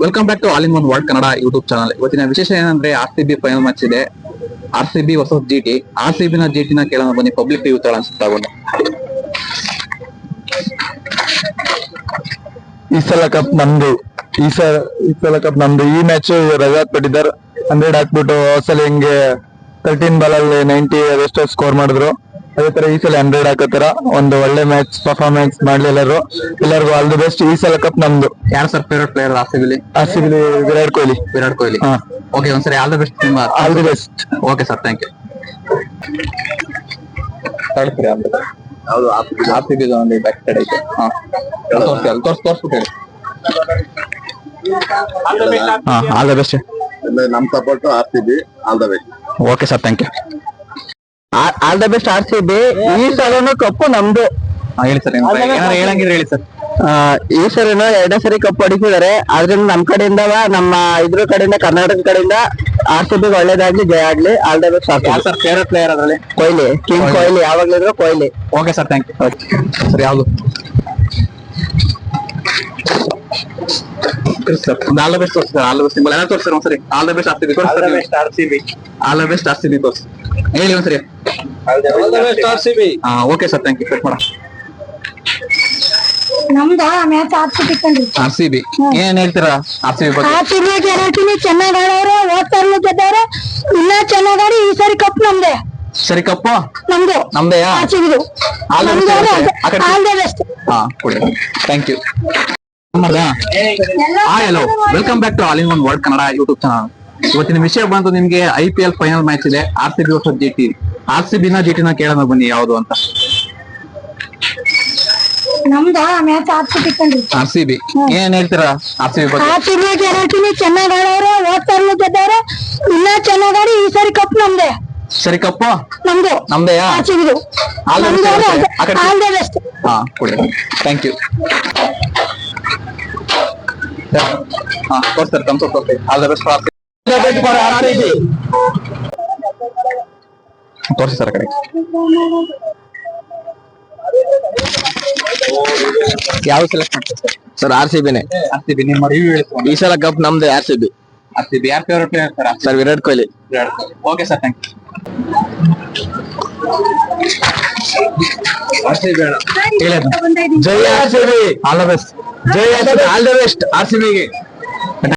Welcome back to all in one world Kannada YouTube channel. ಇವತ್ತಿನ ವಿಶೇಷ ಏನಂದ್ರೆ RCB ಫೈನಲ್ ಮ್ಯಾಚ್ ಇದೆ. RCB versus GT. RCB ನ GT ನ ಕೇಳೋಣ ಬನ್ನಿ. ಪಬ್ಲಿಕ್ ರಿವ್ಯೂ ತಗೊಳ್ಳೋಣ ಅನ್ಸುತ್ತಾ ಬನ್ನಿ. ಈ ಸಲ ಕಪ್ ನಮ್ದು. ಈ ಸಲ ಕಪ್ ನಮ್ದು. ಈ ಮ್ಯಾಚ್ ರಜಾತ್ ಪಟ್ಟಿದಾರ್ 100 ಹಾಕ್ಬಿಟ್ಟು ಸಲ ಹಿಂಗೆ 13 ಬಾಲ್ ಅಲ್ಲಿ 90 ಅದೆಷ್ಟೋ ಸ್ಕೋರ್ ಮಾಡಿದ್ರು. ಅದೇ ತರ ಈ ಸಲ 100 ಹಾಕತ್ತಾರ. ಒಂದು ಒಳ್ಳೆ ಮ್ಯಾಚ್ ಪರ್ಫಾರ್ಮೆನ್ಸ್ ಮಾಡ್ಲಿ ಎಲ್ಲರಿಗೂ ಆಲ್ ದಿ ಬೆಸ್ಟ್. ಈ ಸಲ ಕಪ್ ನಮ್ದು. ಯಾರು ಸರ್ ಫೇವರೇಟ್ ಪ್ಲೇಯರ್ RCB ಲಿ ವಿರಾಟ್ ಕೊಹ್ಲಿ. ಓಕೆ, ಒಂದ್ಸರಿ all the best. All the best. Okay sir, thank you. ಹೌದು, RCB ಒಂದು ಬ್ಯಾಕ್ ಸೈಡ್ ಐತೆ. ತೋರಿಸ್ಬಿಟ್ಟು ಹೇಳಿ. All the best. ನಮ್ support RCB. All the best. Okay sir, thank you. All the best RCB. ಈ ಸಲನು ಕಪ್ಪು ನಮ್ದು. ಹೇಳಿ ಸರ್, ಏನಾದ್ರು ಹೇಳಂಗಿದ್ರೆ ಹೇಳಿ ಸರ್. ಈ ಸರಿನು 2ನೇ ಸರಿ ಕಪ್ ಹೊಡಿಸಿದಾರೆ. ಆದ್ರಿಂದ ನಮ್ ಕಡೆಯಿಂದ, ನಮ್ಮ ಇದ್ರ ಕಡೆಯಿಂದ, ಕರ್ನಾಟಕ ಕಡೆಯಿಂದ RCB ಒಳ್ಳೇದಾಗ್ಲಿ, ಜಯ ಆಗ್ಲಿ. All the best. ಯಾರು ಸರ್ ಫೇವರೇಟ್ ಪ್ಲೇಯರ್ ಅದರಲ್ಲಿ? ಕೊಹ್ಲಿ, ಕಿಂಗ್ ಕೊಹ್ಲಿ. ಯಾವಾಗ್ಲಿದ್ರು Kohli. Okay sir, thank you. Sir ಯಾವ್ದು ಆಲ್ ದ ಬೆಸ್ಟ್ ತೋರಿಸಿ sir. All the best symbol ಎಲ್ಲ ತೋರಿಸಿ ಒಂದ್ಸರಿ. ಆಲ್ ದ ಬೆಸ್ಟ್ RCB ತೋರಿಸಿ. ಆಲ್ ದ ಬೆಸ್ಟ್ RCB ತೋರಿಸಿ ಹೇಳಿ ಒಂದ್ಸರಿ. Okay sir, thank you. Cut ಮಾಡ. ನಮ್ದು ಮ್ಯಾಚ್ RCB ಏನ್ ಹೇಳ್ತೀರಾ RCB ಬಗ್ಗೆ? RCB ಚೆನ್ನಾಗ್ ಆಡವ್ರೆ, ಹೋಗ್ತಾರ್ಲು ಗೆದ್ದವ್ರೆ, ಇನ್ನ ಚೆನ್ನಾಗ್ ಆಡಿ ಈ ಸರಿ ಕಪ್ ನಮ್ದೆ. ಸರಿ, ಕಪ್ಪು ನಮ್ದು. ನಮ್ದೆಯಾ? RCB all the best. ಕೊಡಿ, thank you. Hello, welcome back to all in one world Kannada YouTube channel. ಇವತ್ತಿನ ವಿಷಯ ಬಂದು ನಿಮ್ಗೆ IPL ಫೈನಲ್ ಮ್ಯಾಚ್ ಇದೆ. RCB versus GT. RCB ನ GT ನ ಕೇಳೋಣ ಬನ್ನಿ ಯಾವ್ದು ಅಂತ. ನಮ್ದು ಮ್ಯಾಚ್ RCB. ಏನ್ ಹೇಳ್ತೀರಾ RCB ಬಗ್ಗೆ? RCB ಚೆನ್ನಾಗ್ ಆಡವ್ರೆ, ಹೋಗ್ತಾರ್ಲು ಗೆದ್ದವ್ರೆ, ಇನ್ನ ಚೆನ್ನಾಗ್ ಆಡಿ ಈ ಸರಿ ಕಪ್ ನಮ್ದೆ. ಸರಿ, ಕಪ್ಪು ನಮ್ದು. ನಮ್ದೆಯಾ? RCB all the best. ಕೊಡಿ, ಥ್ಯಾಂಕ್ ಯು. ತೋರಿಸ್ತಾರೆ ತಮ್ಮ ತೋರಿಸ್ತಾರೆ. All the best for RCB. ತೋರಿಸಿ ಸರ್ ಕಡೆ. ಯಾವ ಸೆಲೆಕ್ಟ್ ಮಾಡ್ತಾರೆ ಸರ್? RCBನೇ. RCB. ನಿಮ್ಮ ರಿವ್ಯೂ ಹೇಳಿ. ಈ ಸಲ ಕಪ್ ನಮ್ದು. RCB. ಯಾರ್ favourite player sir? Virat Kohli. Okay sir, thank you. ಜೈ RCB. All the best. ಜೈ RCB. All the best RCB ಗೆ.